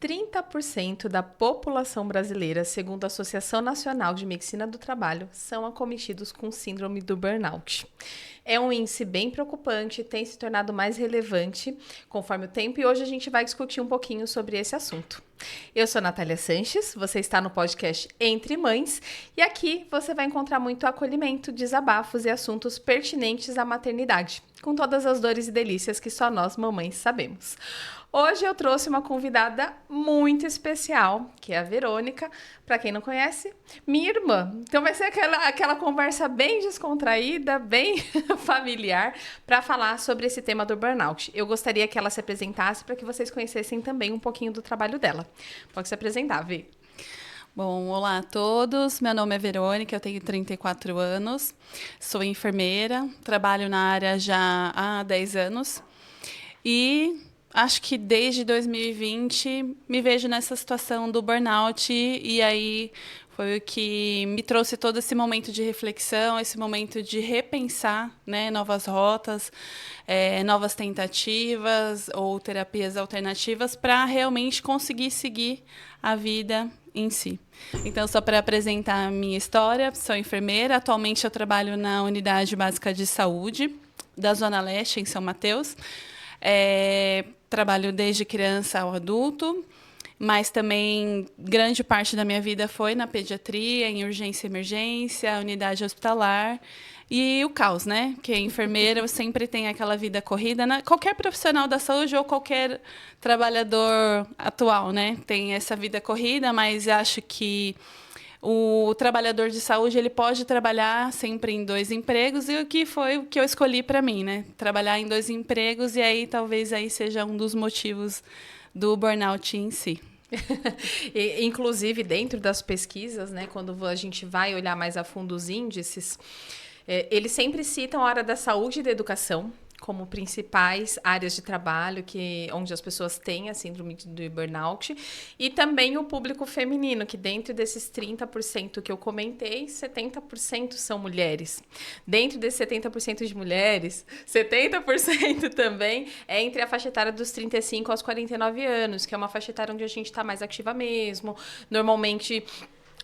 30% da população brasileira, segundo a Associação Nacional de Medicina do Trabalho, são acometidos com síndrome do burnout. É um índice bem preocupante, tem se tornado mais relevante conforme o tempo e hoje a gente vai discutir um pouquinho sobre esse assunto. Eu sou Natália Sanches, você está no podcast Entre Mães e aqui você vai encontrar muito acolhimento, desabafos e assuntos pertinentes à maternidade, com todas as dores e delícias que só nós mamães sabemos. Hoje eu trouxe uma convidada muito especial, que é a Verônica, para quem não conhece, minha irmã. Então vai ser aquela conversa bem descontraída, bem familiar, para falar sobre esse tema do burnout. Eu gostaria que ela se apresentasse para que vocês conhecessem também um pouquinho do trabalho dela. Pode se apresentar, Vê. Bom, olá a todos. Meu nome é Verônica, eu tenho 34 anos, sou enfermeira, trabalho na área já há 10 anos e acho que desde 2020 me vejo nessa situação do burnout e aí foi o que me trouxe todo esse momento de reflexão, esse momento de repensar, né, novas rotas, novas tentativas ou terapias alternativas para realmente conseguir seguir a vida em si. Então, só para apresentar a minha história, sou enfermeira, atualmente eu trabalho na Unidade Básica de Saúde da Zona Leste, em São Mateus. Trabalho desde criança ao adulto, mas também grande parte da minha vida foi na pediatria, em urgência e emergência, unidade hospitalar e o caos, né? Que enfermeira sempre tem aquela vida corrida, né? Qualquer profissional da saúde ou qualquer trabalhador atual, né? Tem essa vida corrida, mas acho que o trabalhador de saúde ele pode trabalhar sempre em 2 empregos e o que foi o que eu escolhi para mim, né? Trabalhar em 2 empregos e aí talvez aí seja um dos motivos do burnout em si. Inclusive, dentro das pesquisas, né, quando a gente vai olhar mais a fundo os índices, eles sempre citam a área da saúde e da educação como principais áreas de trabalho onde as pessoas têm a síndrome do burnout, e também o público feminino, que dentro desses 30% que eu comentei, 70% são mulheres. Dentro desses 70% de mulheres, 70% também é entre a faixa etária dos 35 aos 49 anos, que é uma faixa etária onde a gente está mais ativa mesmo, normalmente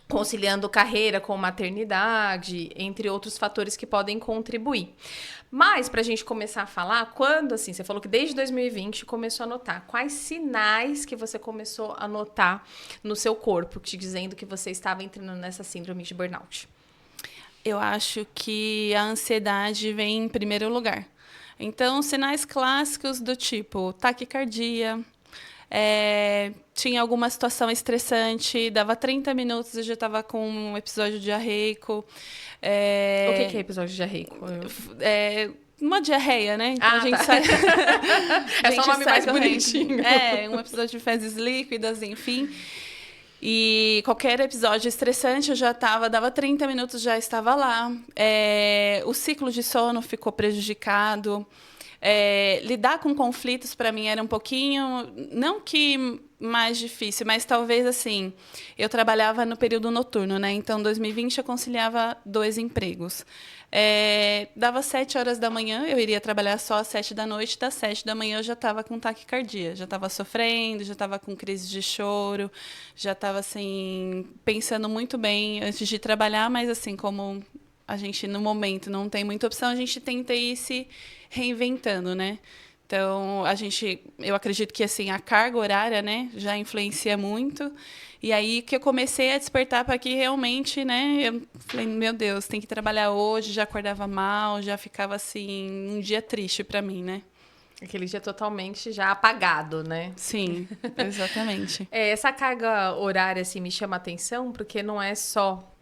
conciliando carreira com maternidade, entre outros fatores que podem contribuir. Mas, para a gente começar a falar, quando, assim, você falou que desde 2020 começou a notar, quais sinais que você começou a notar no seu corpo, te dizendo que você estava entrando nessa síndrome de burnout? Eu acho que a ansiedade vem em primeiro lugar. Então, sinais clássicos do tipo taquicardia, tinha alguma situação estressante, dava 30 minutos e já estava com um episódio diarreico. O que é episódio diarreico? Uma diarreia, né? Então a gente sai... É só o nome mais bonitinho. Um episódio de fezes líquidas, enfim. E qualquer episódio estressante eu já dava 30 minutos, já estava lá. O ciclo de sono ficou prejudicado. Lidar com conflitos para mim era um pouquinho, não que mais difícil, mas talvez assim, eu trabalhava no período noturno, né? Então, em 2020 eu conciliava 2 empregos. Dava 7 horas da manhã, eu iria trabalhar só às 7 da noite, das 7 da manhã eu já estava com taquicardia, já estava sofrendo, já estava com crise de choro, já estava assim, pensando muito bem antes de trabalhar, mas assim, como a gente no momento não tem muita opção, a gente tenta ir se reinventando, né? Então, eu acredito que assim, a carga horária, né, já influencia muito. E aí que eu comecei a despertar para que realmente, né, eu falei, meu Deus, tem que trabalhar hoje, já acordava mal, já ficava assim, um dia triste para mim, né? Aquele dia totalmente já apagado, né? Sim, exatamente. Essa carga horária assim, me chama a atenção, porque não é só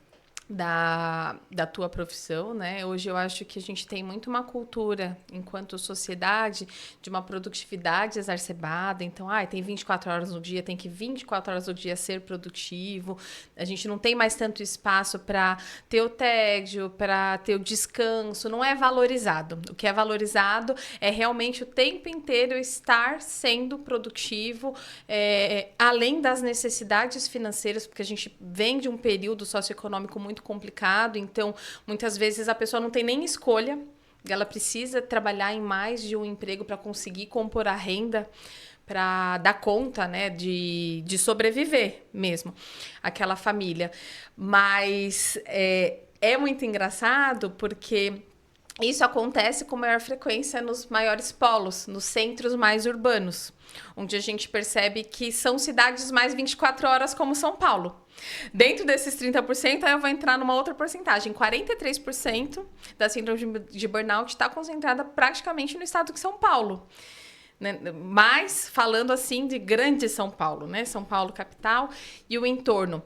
da tua profissão, né? Hoje eu acho que a gente tem muito uma cultura, enquanto sociedade, de uma produtividade exacerbada. Então, tem 24 horas no dia, tem que 24 horas no dia ser produtivo. A gente não tem mais tanto espaço para ter o tédio, para ter o descanso. Não é valorizado. O que é valorizado é realmente o tempo inteiro estar sendo produtivo, além das necessidades financeiras, porque a gente vem de um período socioeconômico muito complicado, então muitas vezes a pessoa não tem nem escolha, ela precisa trabalhar em mais de um emprego para conseguir compor a renda para dar conta, né, de sobreviver mesmo, aquela família. Mas é muito engraçado porque isso acontece com maior frequência nos maiores polos, nos centros mais urbanos, onde a gente percebe que são cidades mais 24 horas como São Paulo. Dentro desses 30%, aí eu vou entrar numa outra porcentagem. 43% da síndrome de burnout está concentrada praticamente no estado de São Paulo. Né? Mas falando assim de grande São Paulo, né? São Paulo capital e o entorno.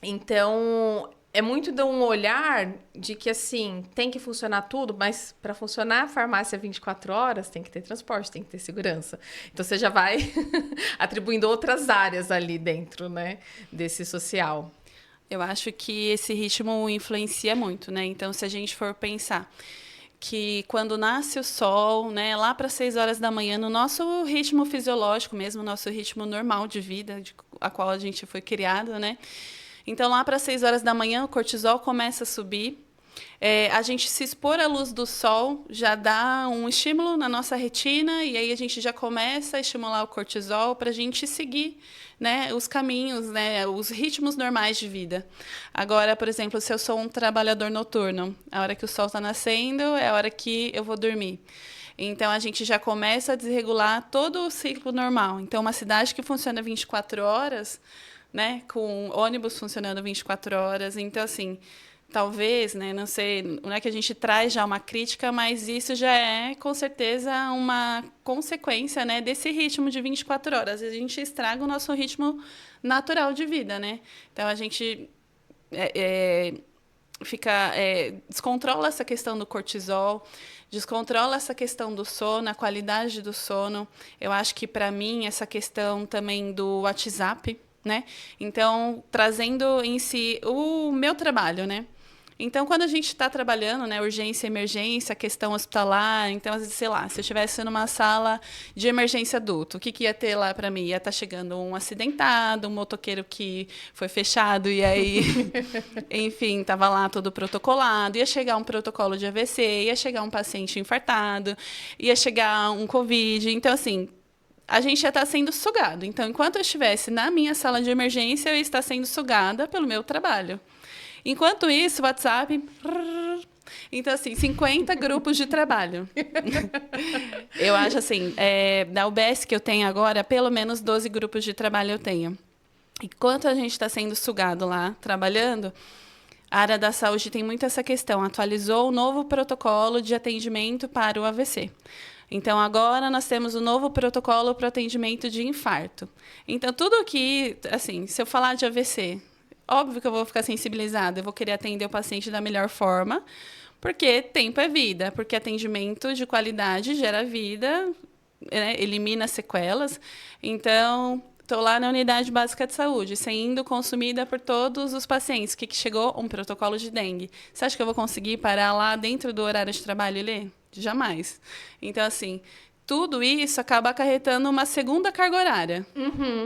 Então, é muito de um olhar de que, assim, tem que funcionar tudo, mas para funcionar a farmácia 24 horas, tem que ter transporte, tem que ter segurança. Então, você já vai atribuindo outras áreas ali dentro, né, desse social. Eu acho que esse ritmo influencia muito, né? Então, se a gente for pensar que quando nasce o sol, né, lá para 6 horas da manhã, no nosso ritmo fisiológico mesmo, nosso ritmo normal de vida, a qual a gente foi criado, né? Então, lá para 6 horas da manhã, o cortisol começa a subir. A gente se expor à luz do sol já dá um estímulo na nossa retina e aí a gente já começa a estimular o cortisol para a gente seguir, né, os caminhos, né, os ritmos normais de vida. Agora, por exemplo, se eu sou um trabalhador noturno, a hora que o sol está nascendo é a hora que eu vou dormir. Então, a gente já começa a desregular todo o ciclo normal. Então, uma cidade que funciona 24 horas, né, com ônibus funcionando 24 horas, então, assim, talvez, né, não sei, não é que a gente traz já uma crítica, mas isso já é, com certeza, uma consequência, né, desse ritmo de 24 horas. A gente estraga o nosso ritmo natural de vida, né? Então, a gente descontrola essa questão do cortisol, descontrola essa questão do sono, a qualidade do sono. Eu acho que, para mim, essa questão também do WhatsApp, né? Então, trazendo em si o meu trabalho, né? Então, quando a gente está trabalhando, né, urgência, emergência, questão hospitalar, então, sei lá, se eu estivesse numa sala de emergência adulto, o que ia ter lá para mim? Ia estar chegando um acidentado, um motoqueiro que foi fechado e aí, enfim, estava lá todo protocolado, ia chegar um protocolo de AVC, ia chegar um paciente infartado, ia chegar um Covid. Então, assim, a gente já está sendo sugado. Então, enquanto eu estivesse na minha sala de emergência, eu ia estar sendo sugada pelo meu trabalho. Enquanto isso, o WhatsApp... Então, assim, 50 grupos de trabalho. Eu acho assim, da UBS que eu tenho agora, pelo menos 12 grupos de trabalho eu tenho. Enquanto a gente está sendo sugado lá, trabalhando, a área da saúde tem muito essa questão. Atualizou o novo protocolo de atendimento para o AVC. Então, agora nós temos o novo protocolo para o atendimento de infarto. Então, tudo que, assim, se eu falar de AVC, óbvio que eu vou ficar sensibilizada, eu vou querer atender o paciente da melhor forma, porque tempo é vida, porque atendimento de qualidade gera vida, né, elimina sequelas. Então, estou lá na unidade básica de saúde, sendo consumida por todos os pacientes. O que chegou? Um protocolo de dengue. Você acha que eu vou conseguir parar lá dentro do horário de trabalho e ler? Jamais. Então, assim, tudo isso acaba acarretando uma segunda carga horária,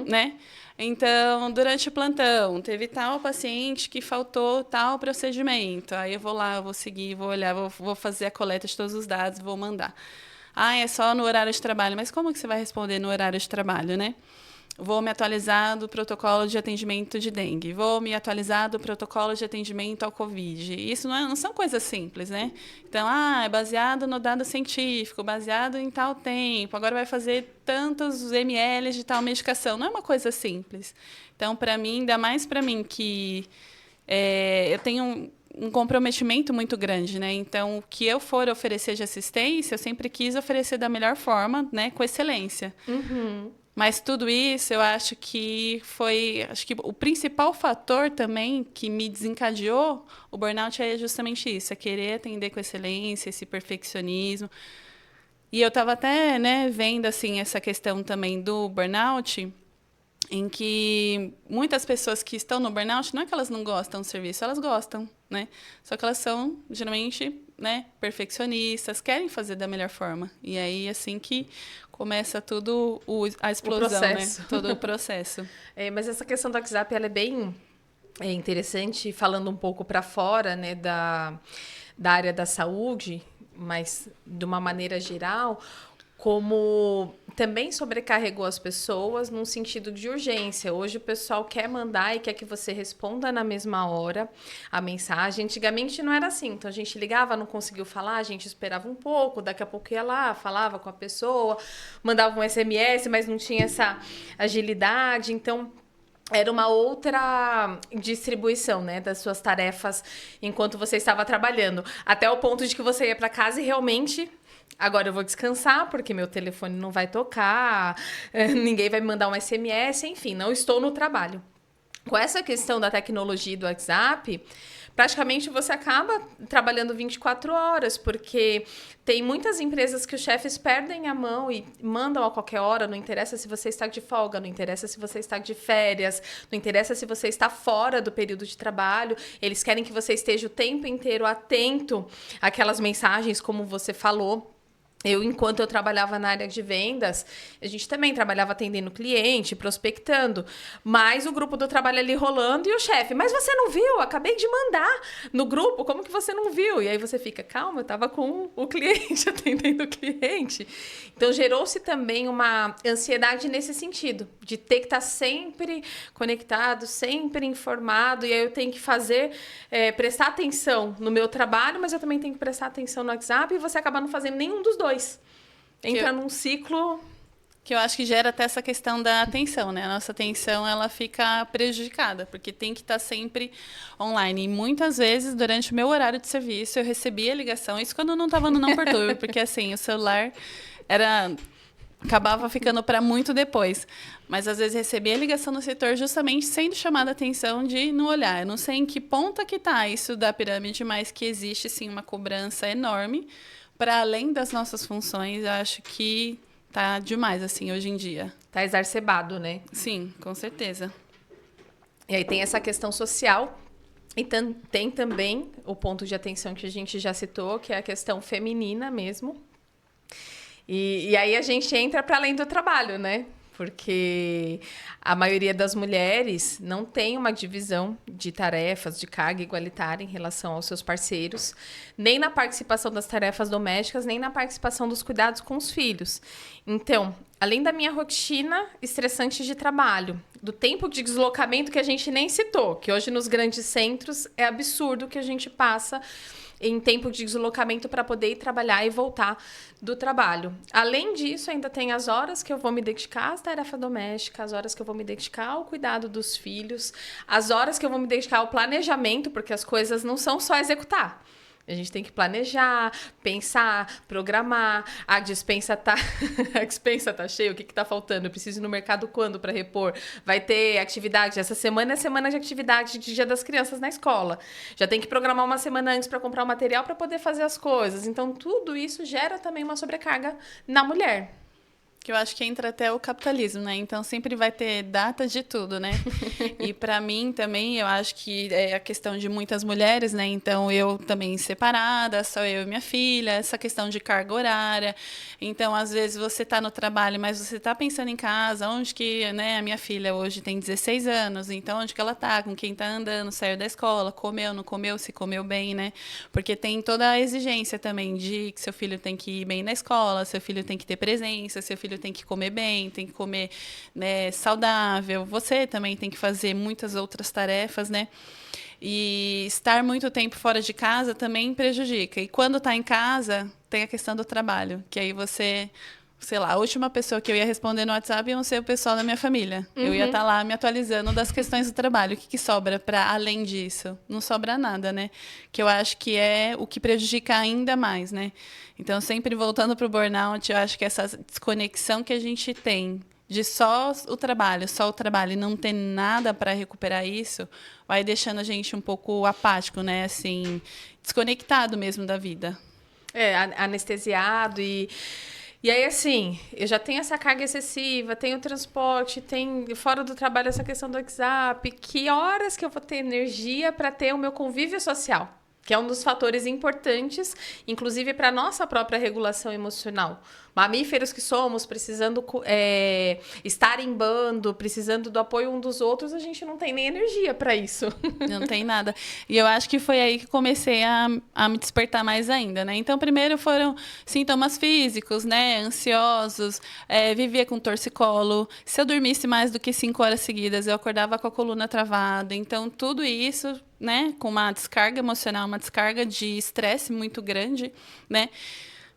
né? Então, durante o plantão, teve tal paciente que faltou tal procedimento. Aí eu vou lá, vou seguir, vou olhar, vou fazer a coleta de todos os dados, vou mandar. Ah, é só no horário de trabalho. Mas como que você vai responder no horário de trabalho, né? Vou me atualizar do protocolo de atendimento de dengue. Vou me atualizar do protocolo de atendimento ao Covid. Isso não são coisas simples, né? Então, é baseado no dado científico, baseado em tal tempo. Agora vai fazer tantos ml de tal medicação. Não é uma coisa simples. Então, para mim, ainda mais para mim, que eu tenho um comprometimento muito grande, né? Então, o que eu for oferecer de assistência, eu sempre quis oferecer da melhor forma, né? Com excelência. Mas tudo isso, eu acho que o principal fator também que me desencadeou o burnout é justamente isso, é querer atender com excelência, esse perfeccionismo. E eu estava até, né, vendo assim, essa questão também do burnout, em que muitas pessoas que estão no burnout, não é que elas não gostam do serviço, elas gostam, né? Só que elas são, geralmente, né, perfeccionistas, querem fazer da melhor forma. E aí, assim que começa tudo a explosão, né? Todo o processo. Mas essa questão do WhatsApp, ela é bem interessante, falando um pouco para fora, né, da área da saúde, mas de uma maneira geral, como também sobrecarregou as pessoas num sentido de urgência. Hoje o pessoal quer mandar e quer que você responda na mesma hora a mensagem. Antigamente não era assim. Então a gente ligava, não conseguiu falar, a gente esperava um pouco, daqui a pouco ia lá, falava com a pessoa, mandava um SMS, mas não tinha essa agilidade. Então era uma outra distribuição, né, das suas tarefas enquanto você estava trabalhando. Até o ponto de que você ia para casa e realmente... Agora eu vou descansar, porque meu telefone não vai tocar, ninguém vai me mandar um SMS, enfim, não estou no trabalho. Com essa questão da tecnologia e do WhatsApp, praticamente você acaba trabalhando 24 horas, porque tem muitas empresas que os chefes perdem a mão e mandam a qualquer hora, não interessa se você está de folga, não interessa se você está de férias, não interessa se você está fora do período de trabalho, eles querem que você esteja o tempo inteiro atento àquelas mensagens, como você falou. Enquanto eu trabalhava na área de vendas, a gente também trabalhava atendendo cliente, prospectando, mas o grupo do trabalho ali rolando e o chefe, mas você não viu? Acabei de mandar no grupo, como que você não viu? E aí você fica, calma, eu estava com o cliente, atendendo o cliente. Então gerou-se também uma ansiedade nesse sentido, de ter que estar sempre conectado, sempre informado, e aí eu tenho que prestar atenção no meu trabalho, mas eu também tenho que prestar atenção no WhatsApp e você acaba não fazendo nenhum dos dois. Entra num ciclo... Que eu acho que gera até essa questão da atenção, né? A nossa atenção, ela fica prejudicada, porque tem que estar sempre online. E muitas vezes, durante o meu horário de serviço, eu recebia ligação, isso quando eu não estava no Não Perturbe, porque assim, o celular acabava ficando para muito depois. Mas às vezes recebia ligação no setor justamente sendo chamada a atenção de não olhar. Eu não sei em que ponta que está isso da pirâmide, mas que existe sim uma cobrança enorme para além das nossas funções. Eu acho que tá demais, assim, hoje em dia. Tá exacerbado, né? Sim, com certeza. E aí tem essa questão social e tem também o ponto de atenção que a gente já citou, que é a questão feminina mesmo. E aí a gente entra para além do trabalho, né? Porque a maioria das mulheres não tem uma divisão de tarefas, de carga igualitária em relação aos seus parceiros, nem na participação das tarefas domésticas, nem na participação dos cuidados com os filhos. Então, além da minha rotina estressante de trabalho, do tempo de deslocamento que a gente nem citou, que hoje nos grandes centros é absurdo que a gente passa em tempo de deslocamento para poder ir trabalhar e voltar do trabalho. Além disso, ainda tem as horas que eu vou me dedicar às tarefas domésticas, as horas que eu vou me dedicar ao cuidado dos filhos, as horas que eu vou me dedicar ao planejamento, porque as coisas não são só executar. A gente tem que planejar, pensar, programar. A despensa tá cheia, o que tá faltando? Eu preciso ir no mercado quando para repor? Vai ter atividade? Essa semana é semana de atividade de Dia das Crianças na escola. Já tem que programar uma semana antes para comprar o material para poder fazer as coisas. Então, tudo isso gera também uma sobrecarga na mulher. Que eu acho que entra até o capitalismo, né? Então, sempre vai ter data de tudo, né? E para mim também, eu acho que é a questão de muitas mulheres, né? Então, eu também separada, só eu e minha filha, essa questão de carga horária. Então, às vezes, você está no trabalho, mas você está pensando em casa, onde que, né? A minha filha hoje tem 16 anos, então onde que ela está, com quem está andando, saiu da escola, comeu, não comeu, se comeu bem, né? Porque tem toda a exigência também de que seu filho tem que ir bem na escola, seu filho tem que ter presença, seu filho tem que comer bem, tem que comer, né, saudável. Você também tem que fazer muitas outras tarefas, né? E estar muito tempo fora de casa também prejudica. E quando está em casa, tem a questão do trabalho, que aí você... Sei lá, a última pessoa que eu ia responder no WhatsApp ia ser o pessoal da minha família. Uhum. Eu ia estar lá me atualizando das questões do trabalho. O que sobra para além disso? Não sobra nada, né? Que eu acho que é o que prejudica ainda mais, né? Então, sempre voltando para o burnout, eu acho que essa desconexão que a gente tem de só o trabalho e não ter nada para recuperar isso, vai deixando a gente um pouco apático, né? Assim, desconectado mesmo da vida. Anestesiado E aí, assim, eu já tenho essa carga excessiva, tenho transporte, tem fora do trabalho essa questão do WhatsApp. Que horas que eu vou ter energia para ter o meu convívio social? que é um dos fatores importantes, inclusive para a nossa própria regulação emocional. Mamíferos que somos, precisando estar em bando, precisando do apoio um dos outros, a gente não tem nem energia para isso. Não tem nada. E eu acho que foi aí que comecei a me despertar mais ainda, né? Então, primeiro foram sintomas físicos, né? Ansiosos, vivia com torcicolo. Se eu dormisse mais do que 5 horas seguidas, eu acordava com a coluna travada. Então, tudo isso, né? Com uma descarga emocional, uma descarga de estresse muito grande, né?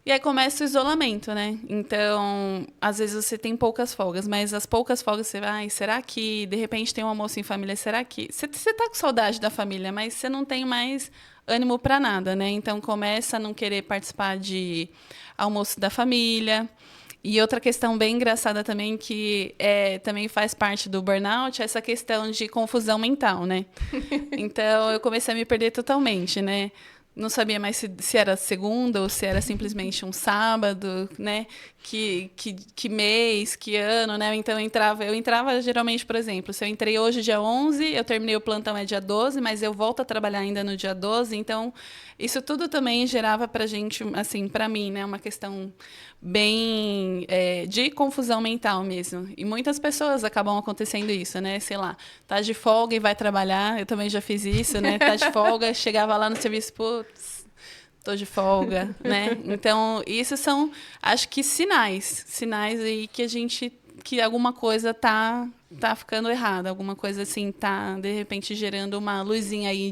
E aí começa o isolamento, né? Então, às vezes você tem poucas folgas, mas as poucas folgas você vai, será que de repente tem um almoço em família? Será que você tá com saudade da família, mas você não tem mais ânimo para nada, né? Então começa a não querer participar de almoço da família. E outra questão bem engraçada também, que também faz parte do burnout, é essa questão de confusão mental, né? Então, eu comecei a me perder totalmente, né? Não sabia mais se era segunda ou se era simplesmente um sábado, né? Que mês, que ano, né? Então, eu entrava geralmente, por exemplo, se eu entrei hoje dia 11, eu terminei o plantão dia 12, mas eu volto a trabalhar ainda no dia 12. Então, isso tudo também gerava pra gente, assim, pra mim, né? Uma questão bem de confusão mental mesmo. E muitas pessoas acabam acontecendo isso, né? Sei lá, tá de folga e vai trabalhar. Eu também já fiz isso, né? Tá de folga, chegava lá no serviço, putz, tô de folga, né? Então, isso são, acho que sinais aí que alguma coisa tá ficando errada, alguma coisa assim tá de repente gerando uma luzinha aí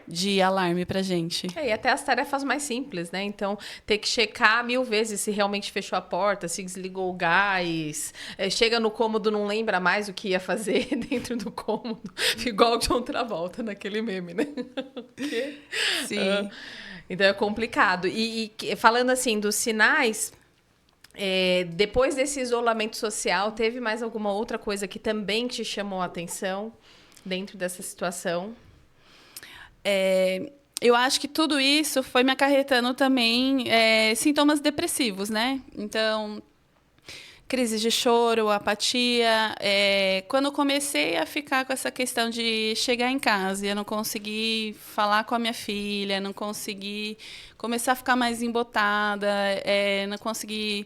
de alarme pra gente. E até as tarefas mais simples, né? Então, ter que checar 1000 vezes se realmente fechou a porta, se desligou o gás. Chega no cômodo, não lembra mais o que ia fazer dentro do cômodo. Igual o John Travolta naquele meme, né? Sim. Então, é complicado. E falando assim dos sinais... depois desse isolamento social, teve mais alguma outra coisa que também te chamou a atenção dentro dessa situação? Eu acho que tudo isso foi me acarretando também sintomas depressivos, né? Então, crises de choro, apatia. Quando eu comecei a ficar com essa questão de chegar em casa e eu não conseguir falar com a minha filha, não conseguir começar a ficar mais embotada, não conseguir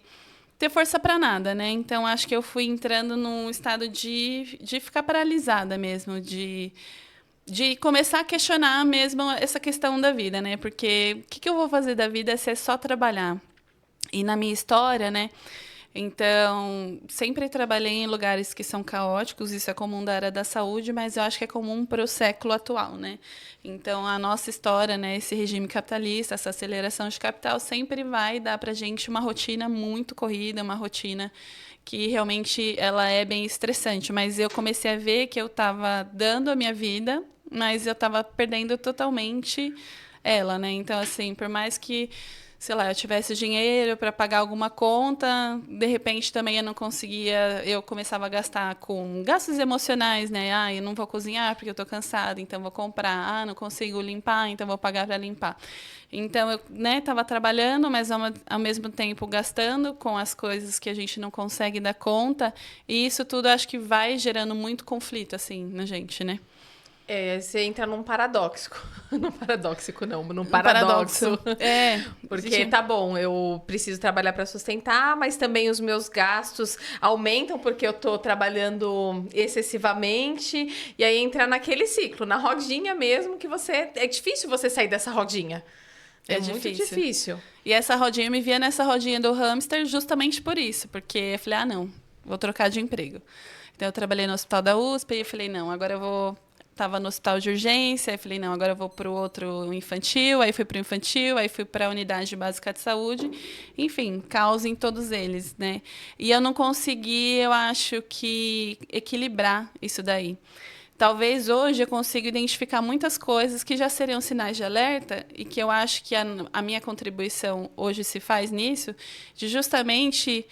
ter força para nada, né? Então, acho que eu fui entrando num estado de ficar paralisada mesmo, de começar a questionar mesmo essa questão da vida, né? Porque o que eu vou fazer da vida se é só trabalhar? E na minha história, né? Então, sempre trabalhei em lugares que são caóticos, isso é comum da área da saúde, mas eu acho que é comum para o século atual, né? Então, a nossa história, né, esse regime capitalista, essa aceleração de capital, sempre vai dar para a gente uma rotina muito corrida, uma rotina que realmente ela é bem estressante. Mas eu comecei a ver que eu estava dando a minha vida, mas eu estava perdendo totalmente ela, né? Então, assim, por mais que sei lá, eu tivesse dinheiro para pagar alguma conta, de repente também eu não conseguia, eu começava a gastar com gastos emocionais, né? Ah, eu não vou cozinhar porque eu estou cansada, então vou comprar. Ah, não consigo limpar, então vou pagar para limpar. Então, eu estava trabalhando, mas ao mesmo tempo gastando com as coisas que a gente não consegue dar conta, e isso tudo acho que vai gerando muito conflito, assim, na gente, né? Você entra num paradoxo. Num paradoxico, não, num paradoxo. paradoxo. Porque Existe. tá bom, eu preciso trabalhar para sustentar, mas também os meus gastos aumentam porque eu tô trabalhando excessivamente. E aí entra naquele ciclo, na rodinha mesmo, que você. É difícil você sair dessa rodinha. É muito difícil. E essa rodinha, eu me via nessa rodinha do hamster justamente por isso, porque eu falei, ah, não, vou trocar de emprego. Então, eu trabalhei no hospital da USP e falei, não, agora eu vou... Estava no hospital de urgência, aí falei, não, agora eu vou para o outro infantil, aí fui para o infantil, aí fui para a unidade básica de saúde. Enfim, caos em todos eles, né? E eu não consegui, eu acho que, equilibrar isso daí. Talvez hoje eu consiga identificar muitas coisas que já seriam sinais de alerta e que eu acho que a minha contribuição hoje se faz nisso, de justamente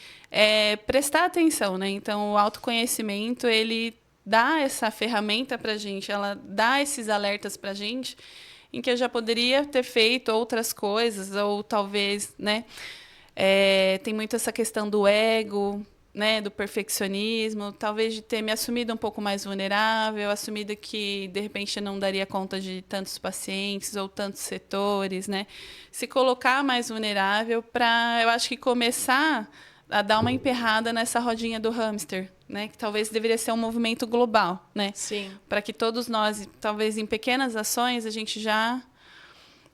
prestar atenção, né? Então, o autoconhecimento, ele dá essa ferramenta para a gente, ela dá esses alertas para a gente, em que eu já poderia ter feito outras coisas, ou talvez, né? Tem muito essa questão do ego, né, do perfeccionismo, talvez de ter me assumido um pouco mais vulnerável, assumido que, de repente, não daria conta de tantos pacientes ou tantos setores, né? Se colocar mais vulnerável para, eu acho que começar a dar uma emperrada nessa rodinha do hamster, né? Que talvez deveria ser um movimento global, né? Sim. Para que todos nós, talvez em pequenas ações, a gente já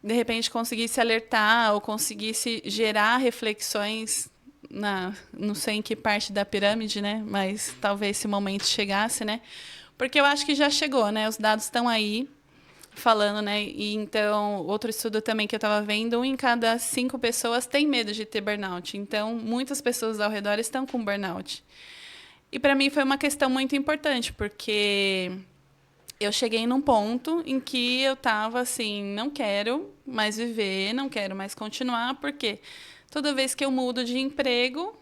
de repente conseguisse alertar ou conseguisse gerar reflexões não sei em que parte da pirâmide, né? Mas talvez esse momento chegasse, né? Porque eu acho que já chegou, né? Os dados estão aí falando, né? E então, outro estudo também que eu estava vendo, 1 em cada 5 pessoas tem medo de ter burnout. Então, muitas pessoas ao redor estão com burnout. E para mim foi uma questão muito importante, porque eu cheguei num ponto em que eu estava assim, não quero mais viver, não quero mais continuar, porque toda vez que eu mudo de emprego,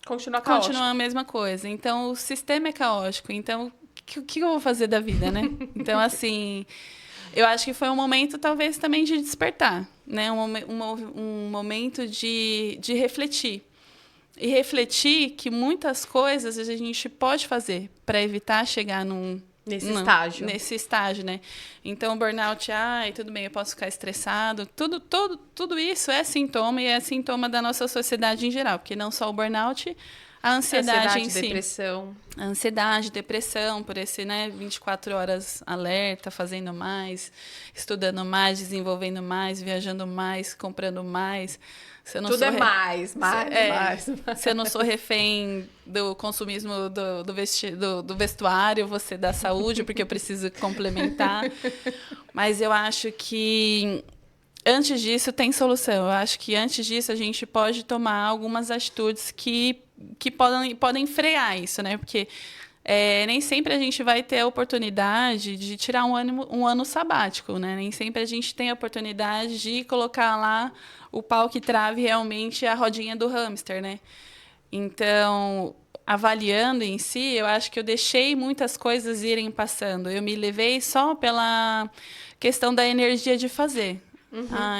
Continua caótico. continua a mesma coisa. Então, o sistema é caótico. Então, o que eu vou fazer da vida, né? Então, assim, eu acho que foi um momento, talvez, também de despertar, né? Um momento de refletir. E refletir que muitas coisas a gente pode fazer para evitar chegar nesse estágio, né? Então, o burnout, tudo bem, eu posso ficar estressado. Tudo isso é sintoma e é sintoma da nossa sociedade em geral, porque não só o burnout, a ansiedade em si. Depressão. A ansiedade, depressão, por esse, né, 24 horas alerta, fazendo mais, estudando mais, desenvolvendo mais, viajando mais, comprando mais. Tudo é mais. Se eu não sou refém do consumismo do vestuário, você da saúde, porque eu preciso complementar. Mas eu acho que antes disso tem solução. Eu acho que antes disso a gente pode tomar algumas atitudes que podem frear isso, né? Porque nem sempre a gente vai ter a oportunidade de tirar um ano sabático, né? Nem sempre a gente tem a oportunidade de colocar lá o pau que trave realmente a rodinha do hamster, né? Então, avaliando em si, eu acho que eu deixei muitas coisas irem passando. Eu me levei só pela questão da energia de fazer.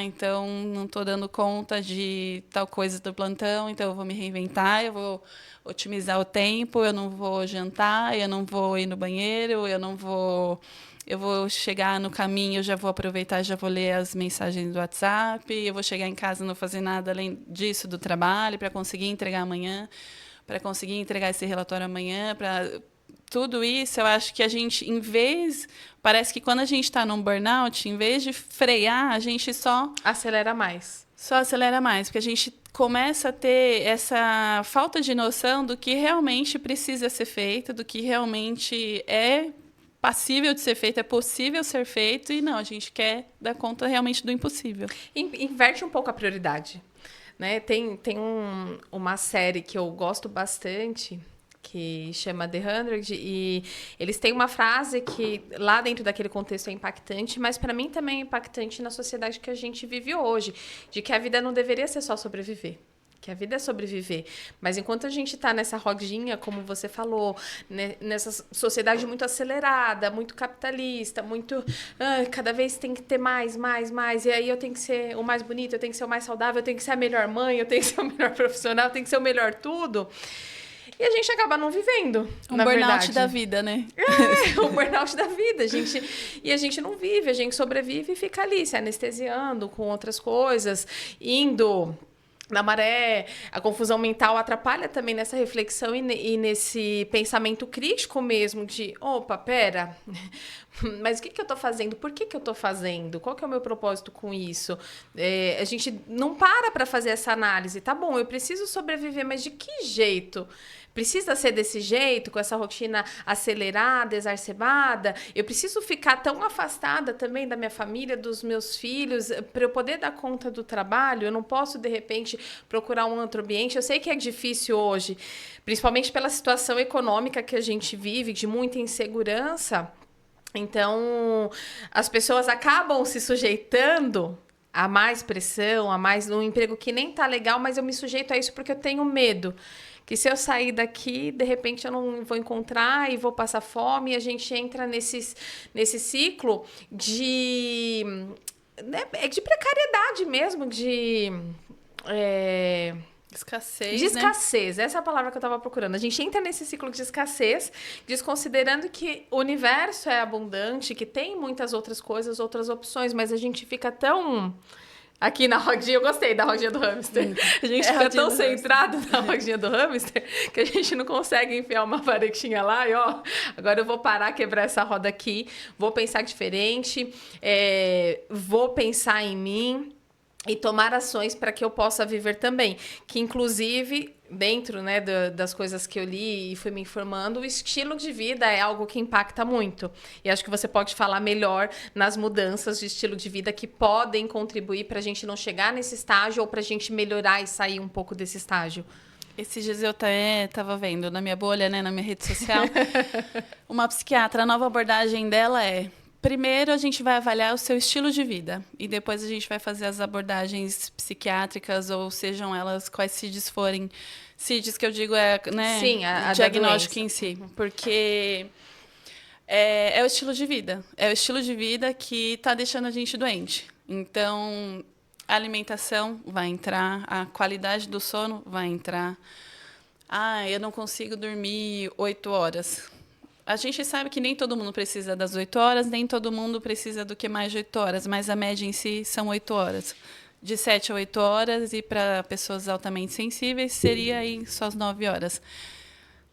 Então não estou dando conta de tal coisa do plantão, então eu vou me reinventar, eu vou otimizar o tempo, eu não vou jantar, eu não vou ir no banheiro, eu vou chegar no caminho, eu já vou aproveitar, já vou ler as mensagens do WhatsApp, eu vou chegar em casa e não fazer nada além disso do trabalho para conseguir entregar amanhã, para conseguir entregar esse relatório amanhã, para tudo isso, eu acho que a gente, parece que quando a gente está num burnout, em vez de frear, a gente só acelera mais. Só acelera mais, porque a gente começa a ter essa falta de noção do que realmente precisa ser feito, do que realmente é passível de ser feito, é possível ser feito, e não, a gente quer dar conta realmente do impossível. Inverte um pouco a prioridade, né? Tem uma série que eu gosto bastante, que chama The 100, e eles têm uma frase que lá dentro daquele contexto é impactante, mas para mim também é impactante na sociedade que a gente vive hoje, de que a vida não deveria ser só sobreviver. Que a vida é sobreviver. Mas enquanto a gente está nessa rodinha, como você falou, né, nessa sociedade muito acelerada, muito capitalista, muito... cada vez tem que ter mais. E aí eu tenho que ser o mais bonito, eu tenho que ser o mais saudável, eu tenho que ser a melhor mãe, eu tenho que ser o melhor profissional, eu tenho que ser o melhor tudo. E a gente acaba não vivendo, na verdade. Burnout da vida, né? Um burnout da vida, gente. E a gente não vive, a gente sobrevive e fica ali, se anestesiando com outras coisas, indo na maré. A confusão mental atrapalha também nessa reflexão e nesse pensamento crítico mesmo de, opa, pera, mas o que eu tô fazendo? Por que eu tô fazendo? Qual que é o meu propósito com isso? A gente não para fazer essa análise. Tá bom, eu preciso sobreviver, mas de que jeito? Precisa ser desse jeito, com essa rotina acelerada, exacerbada? Eu preciso ficar tão afastada também da minha família, dos meus filhos, para eu poder dar conta do trabalho? Eu não posso, de repente, procurar um outro ambiente? Eu sei que é difícil hoje, principalmente pela situação econômica que a gente vive, de muita insegurança. Então, as pessoas acabam se sujeitando a mais pressão, a mais um emprego que nem tá legal, mas eu me sujeito a isso porque eu tenho medo. Que se eu sair daqui, de repente eu não vou encontrar e vou passar fome, e a gente entra nesse ciclo de precariedade mesmo, de Escassez, De né? escassez, essa é a palavra que eu estava procurando. A gente entra nesse ciclo de escassez, desconsiderando que o universo é abundante, que tem muitas outras coisas, outras opções, mas a gente fica tão... Aqui na rodinha, eu gostei da rodinha do hamster. A gente É a fica rodinha tão do centrado na rodinha do hamster que a gente não consegue enfiar uma varetinha lá e, ó, agora eu vou parar, quebrar essa roda aqui, vou pensar diferente, vou pensar em mim e tomar ações para que eu possa viver também. Que, inclusive, dentro, né, das coisas que eu li e fui me informando, o estilo de vida é algo que impacta muito. E acho que você pode falar melhor nas mudanças de estilo de vida que podem contribuir para a gente não chegar nesse estágio ou para a gente melhorar e sair um pouco desse estágio. Esses dias eu até estava vendo na minha bolha, né, na minha rede social, uma psiquiatra, a nova abordagem dela é: primeiro a gente vai avaliar o seu estilo de vida e depois a gente vai fazer as abordagens psiquiátricas, ou sejam elas quais CIDs forem. CIDs que eu digo é, né, Sim, a o diagnóstico em si, porque é o estilo de vida. É o estilo de vida que está deixando a gente doente. Então, a alimentação vai entrar, a qualidade do sono vai entrar. Ah, eu não consigo dormir 8 horas. A gente sabe que nem todo mundo precisa das 8 horas, nem todo mundo precisa do que mais de 8 horas, mas a média em si são 8 horas. De 7 a 8 horas, e para pessoas altamente sensíveis, seria aí só as 9 horas.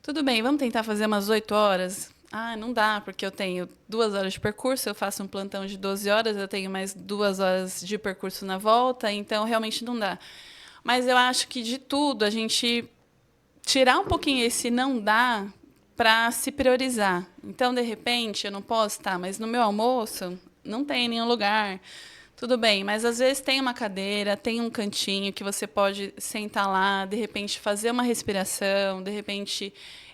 Tudo bem, vamos tentar fazer umas 8 horas? Ah, não dá, porque eu tenho 2 horas de percurso, eu faço um plantão de 12 horas, eu tenho mais 2 horas de percurso na volta, então realmente não dá. Mas eu acho que de tudo, a gente tirar um pouquinho esse não dá para se priorizar. Então, de repente, eu não posso estar, mas no meu almoço não tem nenhum lugar. Tudo bem, mas às vezes tem uma cadeira, tem um cantinho que você pode sentar lá, de repente fazer uma respiração, de repente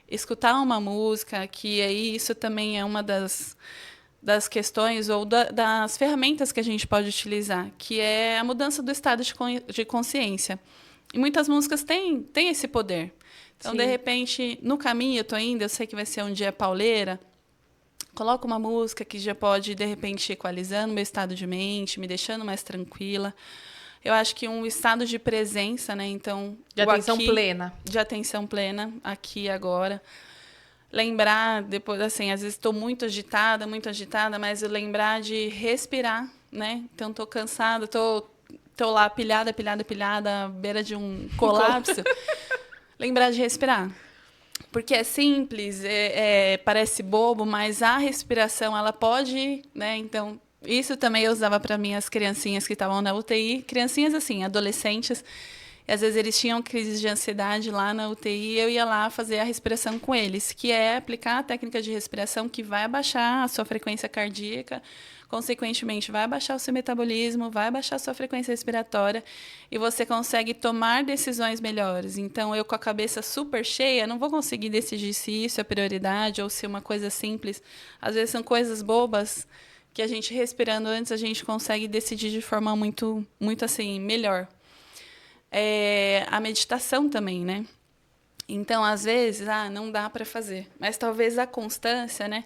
escutar uma música, que aí isso também é uma das questões ou das ferramentas que a gente pode utilizar, que é a mudança do estado de consciência. E muitas músicas têm esse poder. Então, Sim. de repente, no caminho eu estou indo, eu sei que vai ser um dia pauleira, coloco uma música que já pode, de repente, ir equalizando meu estado de mente, me deixando mais tranquila. Eu acho que um estado de presença, né? Então, De atenção plena. De atenção plena, aqui e agora. Lembrar, depois, assim, às vezes estou muito agitada, mas eu lembrar de respirar, né? Então, estou cansada, tô lá pilhada, à beira de um colapso. Lembrar de respirar. Porque é simples, parece bobo, mas a respiração, ela pode, né? Então, isso também eu usava para minhas criancinhas que estavam na UTI. Criancinhas, assim, adolescentes. E às vezes eles tinham crises de ansiedade lá na UTI e eu ia lá fazer a respiração com eles, que é aplicar a técnica de respiração que vai abaixar a sua frequência cardíaca, consequentemente vai abaixar o seu metabolismo, vai abaixar a sua frequência respiratória e você consegue tomar decisões melhores. Então, eu com a cabeça super cheia, não vou conseguir decidir se isso é prioridade ou se é uma coisa simples. Às vezes são coisas bobas que a gente respirando antes, a gente consegue decidir de forma muito, muito assim, melhor. A meditação também, né? Então, às vezes, não dá para fazer. Mas talvez a constância, né?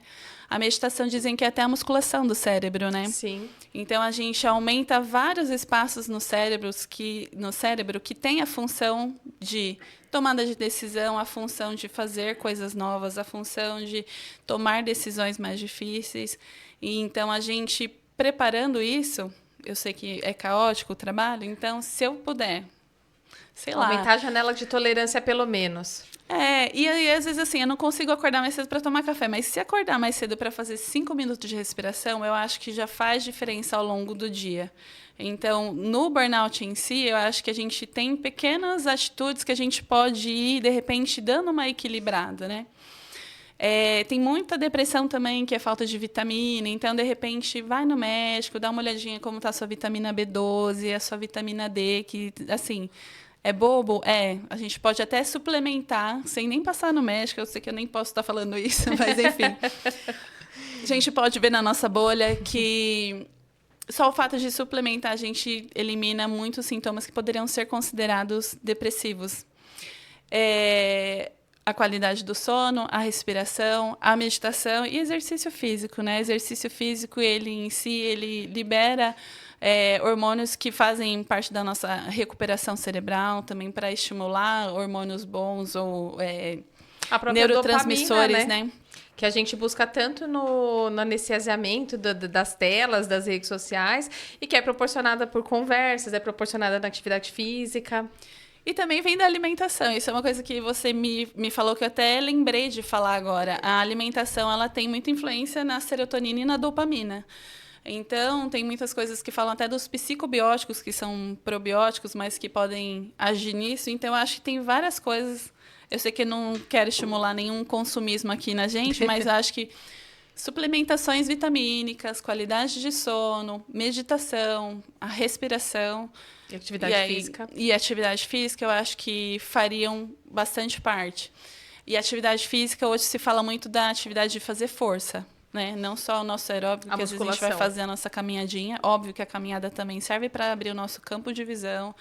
A meditação dizem que é até a musculação do cérebro, né? Sim. Então, a gente aumenta vários espaços no cérebro que tem a função de tomada de decisão, a função de fazer coisas novas, a função de tomar decisões mais difíceis. E então, a gente preparando isso, eu sei que é caótico o trabalho, então, se eu puder, sei lá. Aumentar a janela de tolerância, pelo menos. E aí, às vezes, assim, eu não consigo acordar mais cedo para tomar café, mas se acordar mais cedo para fazer 5 minutos de respiração, eu acho que já faz diferença ao longo do dia. Então, no burnout em si, eu acho que a gente tem pequenas atitudes que a gente pode ir, de repente, dando uma equilibrada, né? Tem muita depressão também, que é falta de vitamina. Então, de repente, vai no médico, dá uma olhadinha como está a sua vitamina B12, a sua vitamina D, que, assim... É bobo? A gente pode até suplementar, sem nem passar no médico. Eu sei que eu nem posso estar falando isso, mas enfim. A gente pode ver na nossa bolha que só o fato de suplementar, a gente elimina muitos sintomas que poderiam ser considerados depressivos. a qualidade do sono, a respiração, a meditação e exercício físico, né? Exercício físico, ele em si, ele libera hormônios que fazem parte da nossa recuperação cerebral, também para estimular hormônios bons ou A própria neurotransmissores, dopamina, né? Que a gente busca tanto no anestesiamento das telas, das redes sociais, e que é proporcionada por conversas, é proporcionada na atividade física. E também vem da alimentação. Isso é uma coisa que você me falou que eu até lembrei de falar agora. A alimentação, ela tem muita influência na serotonina e na dopamina. Então, tem muitas coisas que falam até dos psicobióticos, que são probióticos, mas que podem agir nisso. Então, eu acho que tem várias coisas. Eu sei que eu não quero estimular nenhum consumismo aqui na gente, mas eu acho que suplementações vitamínicas, qualidade de sono, meditação, a respiração... E atividade física. E atividade física, eu acho que fariam bastante parte. E atividade física, hoje se fala muito da atividade de fazer força, né? Não só o nosso aeróbico, que às vezes a gente vai fazer a nossa caminhadinha. Óbvio que a caminhada também serve para abrir o nosso campo de visão.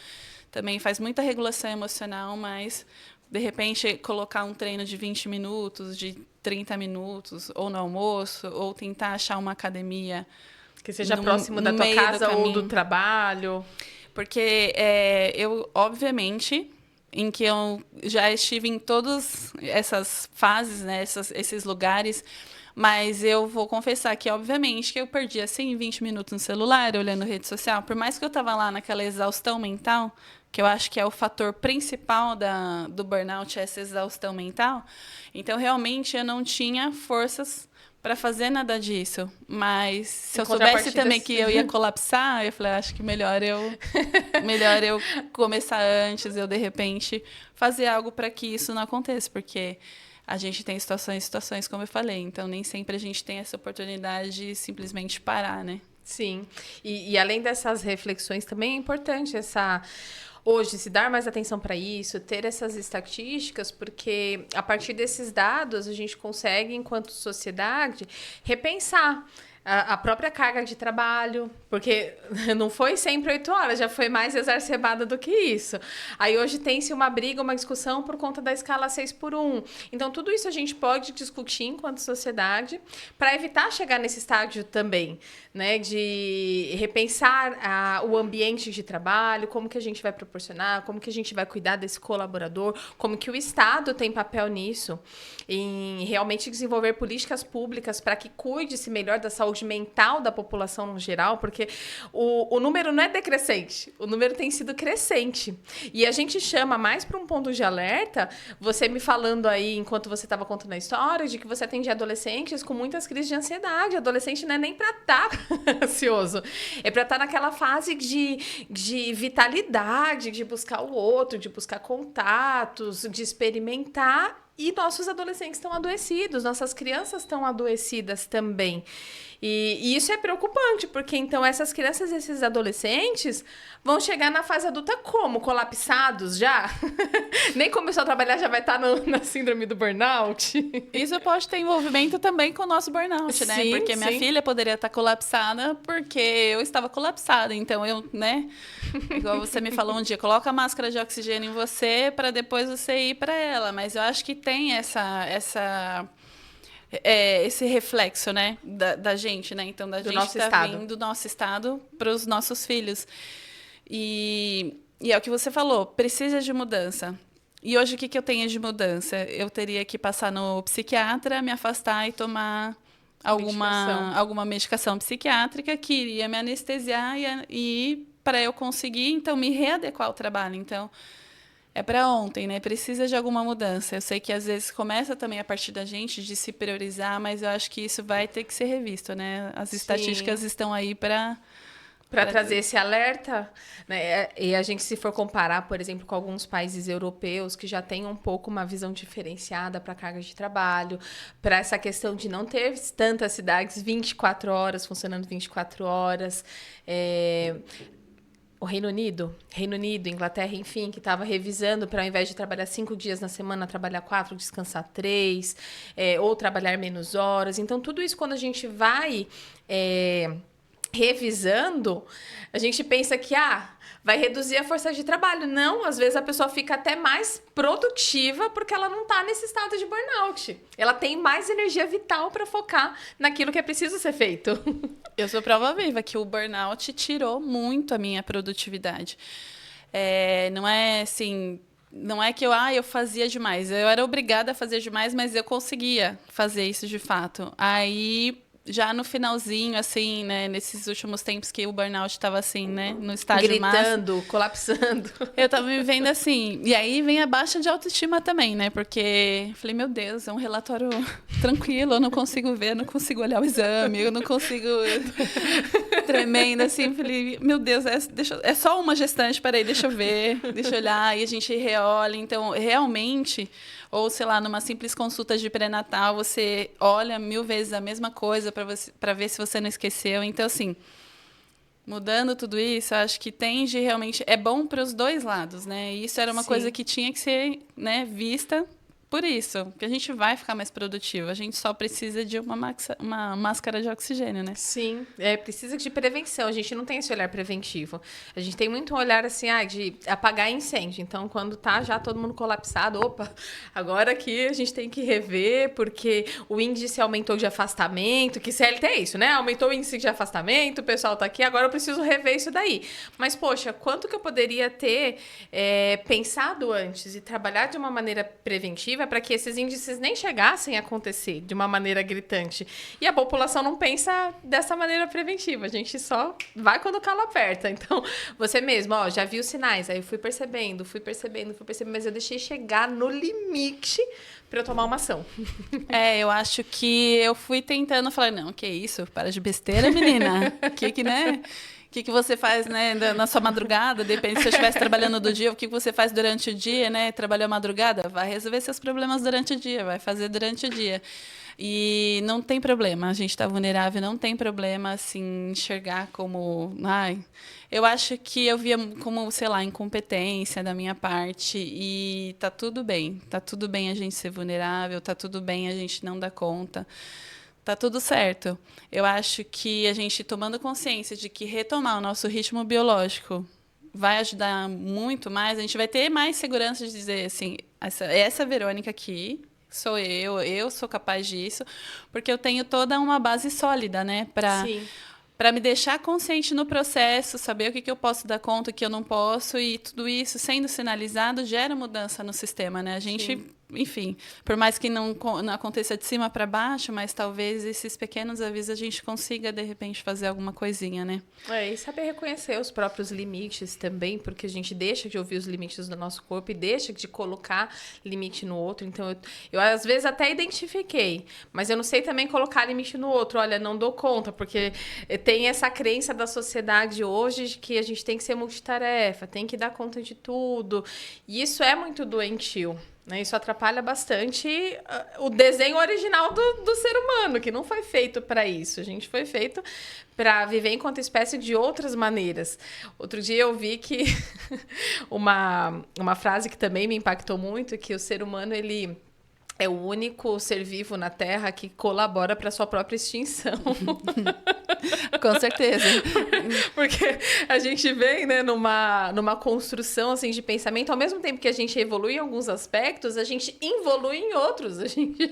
Também faz muita regulação emocional, mas, de repente, colocar um treino de 20 minutos, de 30 minutos, ou no almoço, ou tentar achar uma academia... Que seja próximo da tua casa ou do trabalho... Porque eu, obviamente, em que eu já estive em todas essas fases, né, esses lugares, mas eu vou confessar que, obviamente, que eu perdi assim 20 minutos no celular, olhando rede social. Por mais que eu estava lá naquela exaustão mental, que eu acho que é o fator principal do burnout, essa exaustão mental, então, realmente, eu não tinha forças para fazer nada disso, mas se eu soubesse também que eu ia colapsar, eu falei, acho que melhor eu começar antes, eu de repente fazer algo para que isso não aconteça, porque a gente tem situações, como eu falei, então nem sempre a gente tem essa oportunidade de simplesmente parar, né? Sim, e além dessas reflexões, também é importante hoje, se dar mais atenção para isso, ter essas estatísticas, porque a partir desses dados a gente consegue, enquanto sociedade, repensar a própria carga de trabalho, porque não foi sempre 8 horas, já foi mais exacerbada do que isso. Aí hoje tem-se uma briga, uma discussão por conta da escala 6x1. Então, tudo isso a gente pode discutir enquanto sociedade para evitar chegar nesse estágio também, né? De repensar o ambiente de trabalho, como que a gente vai proporcionar, como que a gente vai cuidar desse colaborador, como que o Estado tem papel nisso, em realmente desenvolver políticas públicas para que cuide-se melhor da saúde mental da população no geral, porque o número não é decrescente, o número tem sido crescente. E a gente chama mais para um ponto de alerta, você me falando aí, enquanto você estava contando a história, de que você atende adolescentes com muitas crises de ansiedade. Adolescente não é nem para estar ansioso, é para estar naquela fase de vitalidade, de buscar o outro, de buscar contatos, de experimentar. E nossos adolescentes estão adoecidos, nossas crianças estão adoecidas também. E isso é preocupante, porque então essas crianças e esses adolescentes vão chegar na fase adulta como? Colapsados já? Nem começou a trabalhar, já vai estar na síndrome do burnout? Isso pode ter envolvimento também com o nosso burnout, né? Sim, porque minha filha poderia estar colapsada porque eu estava colapsada. Então, né? Igual você me falou um dia, coloca a máscara de oxigênio em você para depois você ir para ela. Mas eu acho que tem esse reflexo, né, da gente, né? Então, da gente tá vindo do nosso estado para os nossos filhos. E é o que você falou, precisa de mudança. E hoje, o que eu tenho de mudança? Eu teria que passar no psiquiatra, me afastar e tomar alguma medicação psiquiátrica que iria me anestesiar e para eu conseguir, então, me readequar ao trabalho. Então, é para ontem, né? Precisa de alguma mudança. Eu sei que às vezes começa também a partir da gente de se priorizar, mas eu acho que isso vai ter que ser revisto, né? As estatísticas estão aí para trazer esse alerta, né? E a gente, se for comparar, por exemplo, com alguns países europeus que já têm um pouco uma visão diferenciada para a carga de trabalho, para essa questão de não ter tantas cidades 24 horas, funcionando 24 horas, o Reino Unido, Inglaterra, enfim, que estava revisando para, ao invés de trabalhar 5 dias na semana, trabalhar 4, descansar 3, ou trabalhar menos horas. Então, tudo isso, quando a gente vai revisando, a gente pensa que, vai reduzir a força de trabalho. Não, às vezes a pessoa fica até mais produtiva porque ela não tá nesse estado de burnout. Ela tem mais energia vital para focar naquilo que é preciso ser feito. Eu sou prova viva que o burnout tirou muito a minha produtividade. Não é assim... Não é que eu fazia demais. Eu era obrigada a fazer demais, mas eu conseguia fazer isso de fato. Aí, já no finalzinho, assim, né? Nesses últimos tempos que o burnout estava assim, né? No estágio gritando, máximo, colapsando. eu tava me vendo assim. E aí vem a baixa de autoestima também, né? Porque eu falei, meu Deus, é um relatório tranquilo, eu não consigo ver, eu não consigo olhar o exame, eu não consigo... Tremenda, assim, falei, meu Deus, é só uma gestante, peraí, deixa eu ver, deixa eu olhar, e a gente reolha. Então, realmente, ou sei lá, numa simples consulta de pré-natal, você olha 1000 vezes a mesma coisa para ver se você não esqueceu. Então, assim, mudando tudo isso, acho que tende realmente, é bom para os dois lados, né? E isso era uma coisa que tinha que ser, né, vista. Por isso, que a gente vai ficar mais produtivo. A gente só precisa de uma máscara de oxigênio, né? Sim, precisa de prevenção. A gente não tem esse olhar preventivo. A gente tem muito um olhar assim, de apagar incêndio. Então, quando tá já todo mundo colapsado, opa, agora aqui a gente tem que rever, porque o índice aumentou de afastamento, que CLT é isso, né? Aumentou o índice de afastamento, o pessoal tá aqui, agora eu preciso rever isso daí. Mas, poxa, quanto que eu poderia ter pensado antes e trabalhar de uma maneira preventiva para que esses índices nem chegassem a acontecer de uma maneira gritante. E a população não pensa dessa maneira preventiva. A gente só vai quando o calo aperta. Então, você mesmo, já viu os sinais. Aí eu fui percebendo, mas eu deixei chegar no limite para eu tomar uma ação. Eu acho que eu fui tentando falar, não, que isso? Para de besteira, menina. Né? O que você faz, né, na sua madrugada? Depende, se eu estivesse trabalhando do dia, o que você faz durante o dia, né? Trabalhou madrugada? Vai resolver seus problemas durante o dia, vai fazer durante o dia. E não tem problema, a gente está vulnerável, não tem problema, assim, enxergar como... eu acho que eu via como, sei lá, incompetência da minha parte e tá tudo bem a gente ser vulnerável, tá tudo bem a gente não dar conta. Tá tudo certo. Eu acho que a gente tomando consciência de que retomar o nosso ritmo biológico vai ajudar muito mais, a gente vai ter mais segurança de dizer assim, essa Verônica aqui sou eu sou capaz disso, porque eu tenho toda uma base sólida, né, para me deixar consciente no processo, saber o que eu posso dar conta, o que eu não posso, e tudo isso sendo sinalizado gera mudança no sistema, né? A gente, enfim, por mais que não aconteça de cima para baixo, mas talvez esses pequenos avisos a gente consiga, de repente, fazer alguma coisinha, né? E saber reconhecer os próprios limites também, porque a gente deixa de ouvir os limites do nosso corpo e deixa de colocar limite no outro. Então, eu às vezes até identifiquei, mas eu não sei também colocar limite no outro. Olha, não dou conta, porque tem essa crença da sociedade hoje de que a gente tem que ser multitarefa, tem que dar conta de tudo. E isso é muito doentio. Né? Isso atrapalha bastante o desenho original do ser humano, que não foi feito para isso. A gente foi feito para viver enquanto espécie de outras maneiras. Outro dia eu vi que uma frase que também me impactou muito, que o ser humano, ele é o único ser vivo na Terra que colabora para a sua própria extinção. Com certeza. Porque a gente vem, né, numa construção assim, de pensamento, ao mesmo tempo que a gente evolui em alguns aspectos, a gente involui em outros. A gente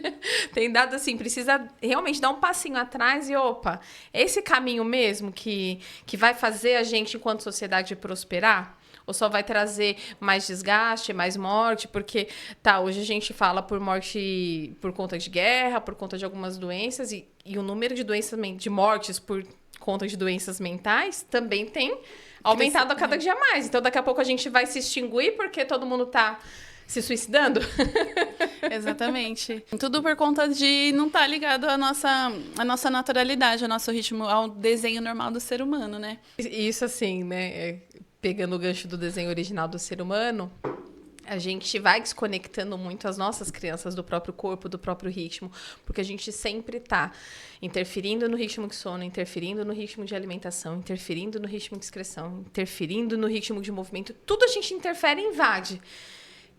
tem dado assim, precisa realmente dar um passinho atrás e, opa, é esse caminho mesmo que vai fazer a gente, enquanto sociedade, prosperar? Ou só vai trazer mais desgaste, mais morte? Porque, hoje a gente fala por morte por conta de guerra, por conta de algumas doenças, e o número de mortes por conta de doenças mentais também tem aumentado a cada dia mais. Então, daqui a pouco a gente vai se extinguir porque todo mundo está se suicidando? Exatamente. Tudo por conta de não estar ligado à nossa naturalidade, ao nosso ritmo, ao desenho normal do ser humano, né? Isso assim, né? Pegando o gancho do desenho original do ser humano, a gente vai desconectando muito as nossas crianças do próprio corpo, do próprio ritmo, porque a gente sempre está interferindo no ritmo de sono, interferindo no ritmo de alimentação, interferindo no ritmo de excreção, interferindo no ritmo de movimento. Tudo a gente interfere e invade.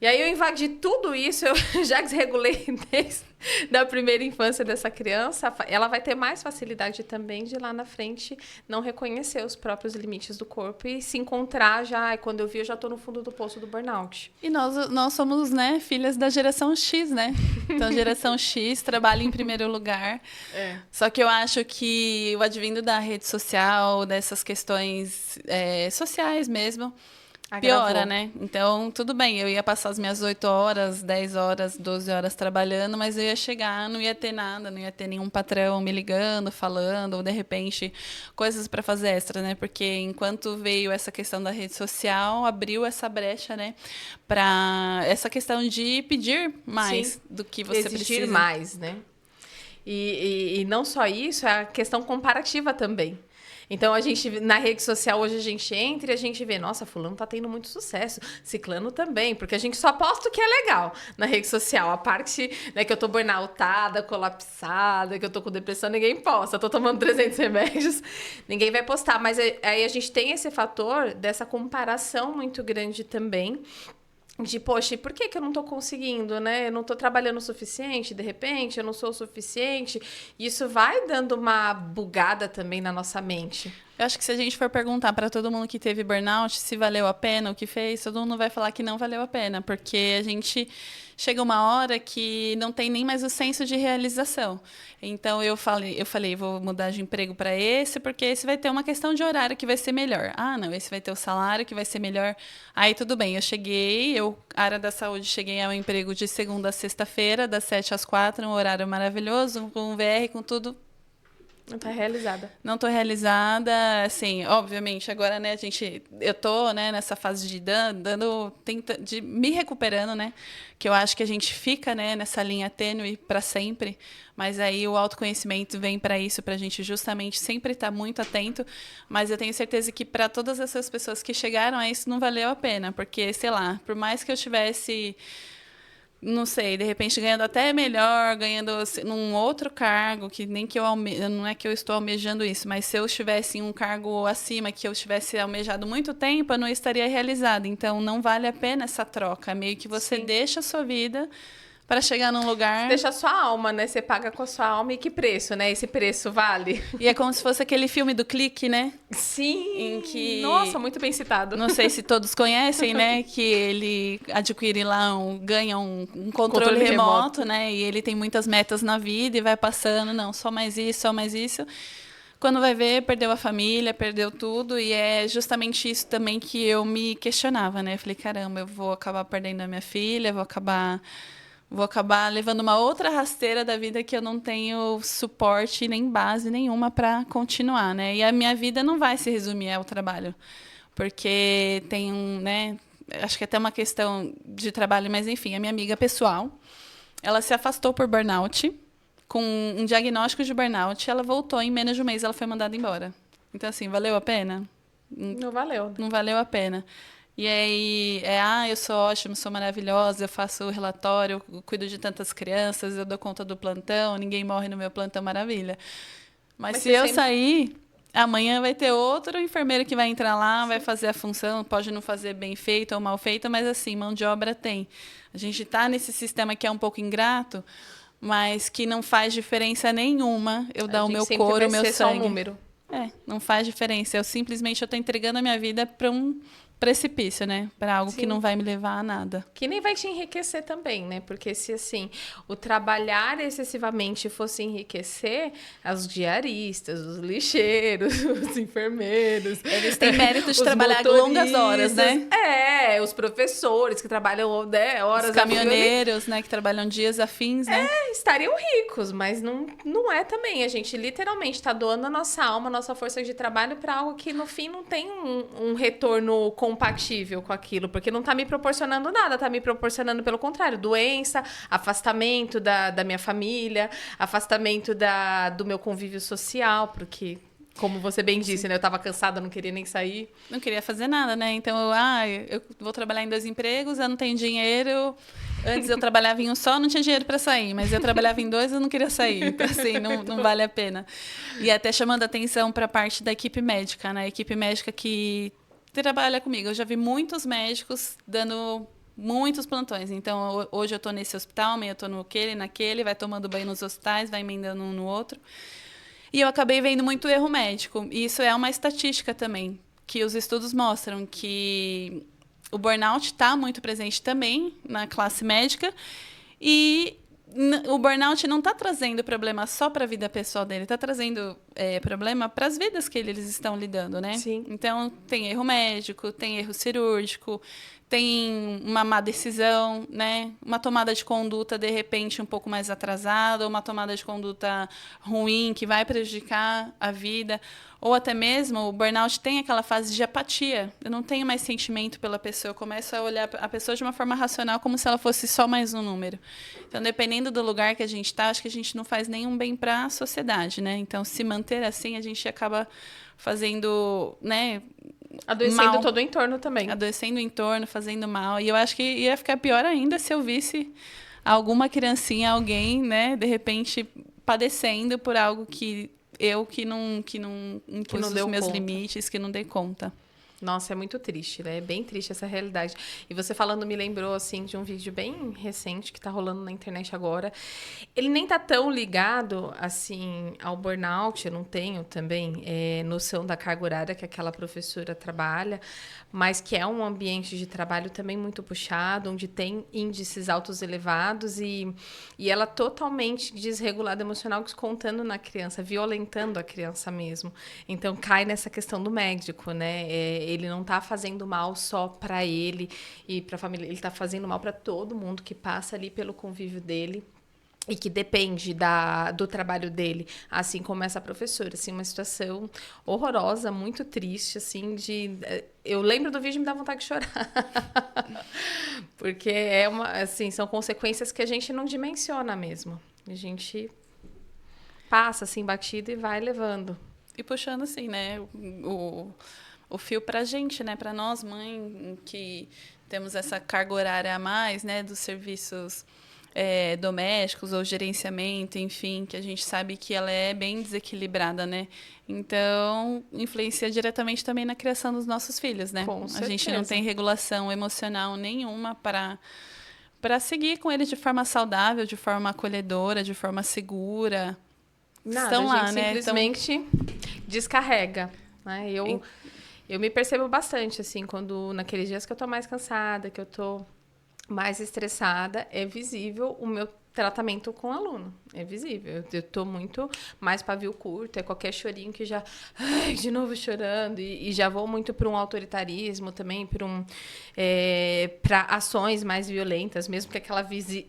E aí eu invadi tudo isso, eu já desregulei desde da primeira infância dessa criança. Ela vai ter mais facilidade também de lá na frente não reconhecer os próprios limites do corpo e se encontrar já, quando eu vi, eu já tô no fundo do poço do burnout. E nós somos, né, filhas da geração X, né? Então, geração X trabalha em primeiro lugar. Só que eu acho que o advindo da rede social, dessas questões sociais mesmo, piora, né? Então, tudo bem, eu ia passar as minhas 8 horas, 10 horas, 12 horas trabalhando, mas eu ia chegar, não ia ter nada, não ia ter nenhum patrão me ligando, falando, ou de repente, coisas para fazer extra, né? Porque enquanto veio essa questão da rede social, abriu essa brecha, né? Para essa questão de pedir mais Sim. do que você Exigir precisa. mais, né? E não só isso, é a questão comparativa também. Então, a gente, na rede social, hoje a gente entra e a gente vê, nossa, fulano tá tendo muito sucesso, ciclano também, porque a gente só posta o que é legal na rede social. A parte, né, que eu tô burnoutada, colapsada, que eu tô com depressão, ninguém posta. Eu tô tomando 300 remédios, ninguém vai postar. Mas aí a gente tem esse fator dessa comparação muito grande também, de, poxa, e por que eu não tô conseguindo, né? Eu não tô trabalhando o suficiente, de repente, eu não sou o suficiente. Isso vai dando uma bugada também na nossa mente. Eu acho que se a gente for perguntar para todo mundo que teve burnout se valeu a pena o que fez, todo mundo vai falar que não valeu a pena, porque a gente chega uma hora que não tem nem mais o senso de realização. Então eu falei, vou mudar de emprego para esse, porque esse vai ter uma questão de horário que vai ser melhor. Ah, não, esse vai ter o salário que vai ser melhor. Aí tudo bem, área da saúde, cheguei ao emprego de segunda a sexta-feira, das 7 às 4, um horário maravilhoso, com VR, com tudo. Não tá realizada. Não tô realizada, assim, obviamente, agora, né, eu tô, né, nessa fase de de me recuperando, né, que eu acho que a gente fica, né, nessa linha tênue para sempre, mas aí o autoconhecimento vem para isso, pra gente justamente sempre estar muito atento, mas eu tenho certeza que para todas essas pessoas que chegaram a isso não valeu a pena, porque, sei lá, por mais que eu tivesse, não sei, de repente ganhando até melhor, ganhando num outro cargo, que nem que não é que eu estou almejando isso, mas se eu estivesse em um cargo acima, que eu tivesse almejado muito tempo, eu não estaria realizada. Então, não vale a pena essa troca. Meio que você Sim. deixa a sua vida para chegar num lugar... Você deixa a sua alma, né? Você paga com a sua alma e que preço, né? Esse preço vale. E é como se fosse aquele filme do Clique, né? Sim! Em que... Nossa, muito bem citado. Não sei se todos conhecem, né? Que ele adquire lá, ganha um controle remoto, né? E ele tem muitas metas na vida e vai passando, não, só mais isso, só mais isso. Quando vai ver, perdeu a família, perdeu tudo. E é justamente isso também que eu me questionava, né? Eu falei, caramba, eu vou acabar perdendo a minha filha, vou acabar levando uma outra rasteira da vida que eu não tenho suporte nem base nenhuma para continuar, né? E a minha vida não vai se resumir ao trabalho, porque tem né? Acho que até uma questão de trabalho, mas enfim, a minha amiga pessoal, ela se afastou por burnout, com um diagnóstico de burnout, ela voltou em menos de um mês, ela foi mandada embora. Então, assim, valeu a pena? Não valeu. Não valeu a pena. E aí, eu sou ótima, sou maravilhosa, eu faço relatório, eu cuido de tantas crianças, eu dou conta do plantão, ninguém morre no meu plantão, maravilha. Mas se eu sair, amanhã vai ter outro enfermeiro que vai entrar lá, vai fazer a função, pode não fazer bem feita ou mal feita, mas assim, mão de obra tem. A gente está nesse sistema que é um pouco ingrato, mas que não faz diferença nenhuma eu dar o meu couro, o meu sangue. Só um número. Não faz diferença. Eu estou entregando a minha vida para um precipício, né? Para algo que não vai me levar a nada. Que nem vai te enriquecer também, né? Porque se, assim, o trabalhar excessivamente fosse enriquecer, os diaristas, os lixeiros, os enfermeiros... Eles têm mérito de trabalhar longas horas, né? Os professores que trabalham horas... Os caminhoneiros, né? Que trabalham dias afins, né? Estariam ricos, mas não é também. A gente literalmente está doando a nossa alma, a nossa força de trabalho para algo que, no fim, não tem um retorno compatível com aquilo, porque não está me proporcionando nada, está me proporcionando, pelo contrário, doença, afastamento da minha família, afastamento do meu convívio social, porque, como você bem disse, né, eu estava cansada, não queria nem sair. Não queria fazer nada, né? Então, eu vou trabalhar em 2 empregos, eu não tenho dinheiro. Antes eu trabalhava em um só, não tinha dinheiro para sair, mas eu trabalhava em 2, eu não queria sair. Então, assim, não vale a pena. E até chamando a atenção para a parte da equipe médica, né? A equipe médica que trabalha comigo. Eu já vi muitos médicos dando muitos plantões. Então, hoje eu estou nesse hospital, amanhã eu estou naquele, vai tomando banho nos hospitais, vai emendando um no outro. E eu acabei vendo muito erro médico. E isso é uma estatística também, que os estudos mostram que o burnout está muito presente também na classe médica. E o burnout não está trazendo problema só para a vida pessoal dele, está trazendo problema para as vidas que eles estão lidando, né? Sim. Então, tem erro médico, tem erro cirúrgico, tem uma má decisão, né? Uma tomada de conduta, de repente, um pouco mais atrasada, ou uma tomada de conduta ruim, que vai prejudicar a vida. Ou até mesmo, o burnout tem aquela fase de apatia. Eu não tenho mais sentimento pela pessoa. Eu começo a olhar a pessoa de uma forma racional, como se ela fosse só mais um número. Então, dependendo do lugar que a gente está, acho que a gente não faz nenhum bem para a sociedade, né? Então, se manter assim, a gente acaba fazendo, né, adoecendo mal, todo o entorno também. adoecendo o entorno, fazendo mal. E eu acho que ia ficar pior ainda se eu visse alguma criancinha, alguém, né, de repente, padecendo por algo que não impus os meus limites, que não dei conta. Nossa, é muito triste, né? É bem triste essa realidade. E você falando me lembrou, assim, de um vídeo bem recente que tá rolando na internet agora. Ele nem tá tão ligado, assim, ao burnout. Eu não tenho também noção da carga horária que aquela professora trabalha, mas que é um ambiente de trabalho também muito puxado, onde tem índices altos elevados e ela totalmente desregulada emocional, descontando na criança, violentando a criança mesmo. Então, cai nessa questão do médico, né? Ele não está fazendo mal só para ele e para a família, ele está fazendo mal para todo mundo que passa ali pelo convívio dele e que depende do trabalho dele, assim como essa professora, assim, uma situação horrorosa, muito triste, assim, eu lembro do vídeo e me dá vontade de chorar, porque assim, são consequências que a gente não dimensiona mesmo, a gente passa, assim, batido e vai levando. E puxando, assim, né, o fio para a gente, né, para nós, mãe, que temos essa carga horária a mais, né, dos serviços domésticos ou gerenciamento, enfim, que a gente sabe que ela é bem desequilibrada, né? Então, influencia diretamente também na criação dos nossos filhos, né? Com certeza. A gente não tem regulação emocional nenhuma para seguir com eles de forma saudável, de forma acolhedora, de forma segura. Nada, estão lá, a gente né? simplesmente descarrega, né? Eu me percebo bastante, assim, quando naqueles dias que eu tô mais cansada, que eu tô mais estressada, é visível o meu tratamento com o aluno. É visível. Eu tô muito mais pavio curto, é qualquer chorinho que já... Ai, de novo chorando. E já vou muito para um autoritarismo também, para ações mais violentas, mesmo que aquela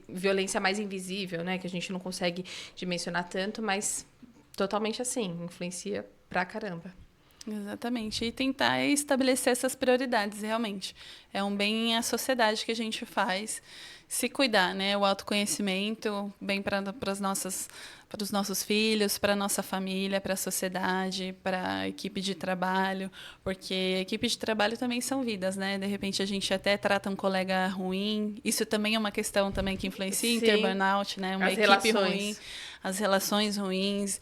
violência mais invisível, né? Que a gente não consegue dimensionar tanto, mas totalmente assim, influencia pra caramba. Exatamente. E tentar estabelecer essas prioridades, realmente. É um bem à sociedade que a gente faz. Se cuidar, né? O autoconhecimento, bem para os nossos filhos, para a nossa família, para a sociedade, para a equipe de trabalho. Porque a equipe de trabalho também são vidas, né? De repente, a gente até trata um colega ruim. Isso também é uma questão também que influencia em ter burnout, né? Uma equipe ruim, as relações ruins.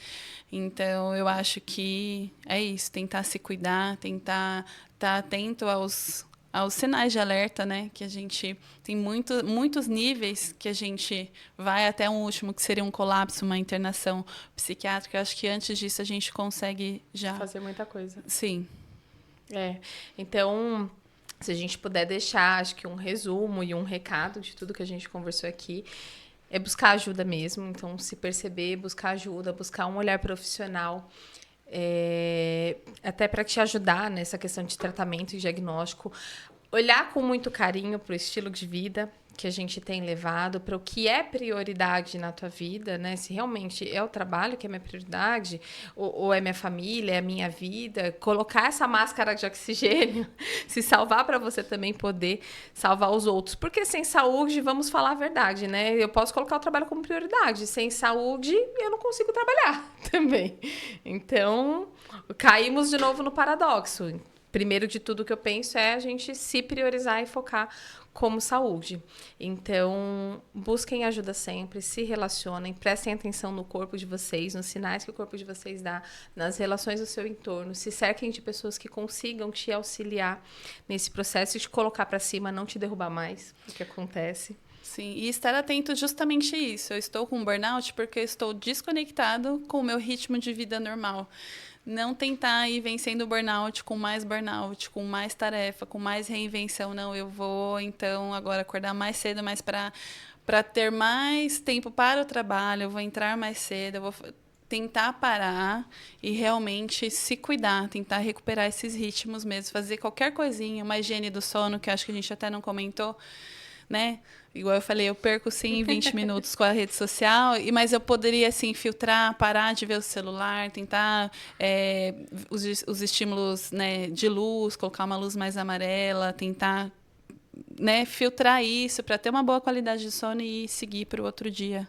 Então, eu acho que é isso, tentar se cuidar, tentar estar atento aos sinais de alerta, né? Que a gente tem muitos níveis que a gente vai até um último, que seria um colapso, uma internação psiquiátrica. Eu acho que antes disso a gente consegue já... fazer muita coisa. Sim. Então, se a gente puder deixar, acho que um resumo e um recado de tudo que a gente conversou aqui, é buscar ajuda mesmo. Então, se perceber, buscar ajuda, buscar um olhar profissional, até para te ajudar nessa questão de tratamento e diagnóstico. Olhar com muito carinho para o estilo de vida que a gente tem levado, para o que é prioridade na tua vida, né? Se realmente é o trabalho que é minha prioridade, ou é minha família, é a minha vida. Colocar essa máscara de oxigênio, se salvar para você também poder salvar os outros. Porque sem saúde, vamos falar a verdade, né? Eu posso colocar o trabalho como prioridade. Sem saúde, eu não consigo trabalhar também. Então, caímos de novo no paradoxo. primeiro de tudo que eu penso é a gente se priorizar e focar como saúde. Então, busquem ajuda sempre, se relacionem, prestem atenção no corpo de vocês, nos sinais que o corpo de vocês dá, nas relações do seu entorno, se cerquem de pessoas que consigam te auxiliar nesse processo e te colocar para cima, não te derrubar mais, o que acontece. Sim, e estar atento justamente isso. Eu estou com burnout porque eu estou desconectado com o meu ritmo de vida normal. Não tentar ir vencendo o burnout, com mais tarefa, com mais reinvenção. Não, eu vou, então, agora acordar mais cedo, mas para ter mais tempo para o trabalho, eu vou entrar mais cedo, eu vou tentar parar e realmente se cuidar, tentar recuperar esses ritmos mesmo, fazer qualquer coisinha, uma higiene do sono, que acho que a gente até não comentou, né? Igual eu falei, eu perco sim 20 minutos com a rede social, mas eu poderia assim filtrar, parar de ver o celular, tentar os estímulos, né, de luz, colocar uma luz mais amarela, tentar, né, filtrar isso para ter uma boa qualidade de sono e seguir para o outro dia.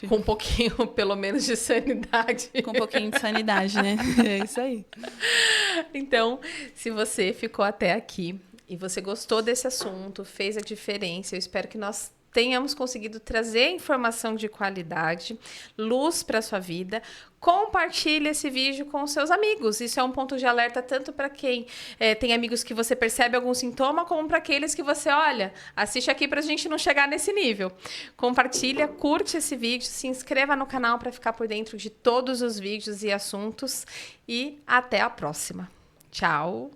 Com um pouquinho, pelo menos, de sanidade. Com um pouquinho de sanidade, né? É isso aí. Então, se você ficou até aqui e você gostou desse assunto, fez a diferença, eu espero que nós tenhamos conseguido trazer informação de qualidade, luz para a sua vida. Compartilhe esse vídeo com os seus amigos. Isso é um ponto de alerta tanto para quem tem amigos que você percebe algum sintoma, como para aqueles que você, olha, assiste aqui para a gente não chegar nesse nível. Compartilha, curte esse vídeo, se inscreva no canal para ficar por dentro de todos os vídeos e assuntos. E até a próxima. Tchau!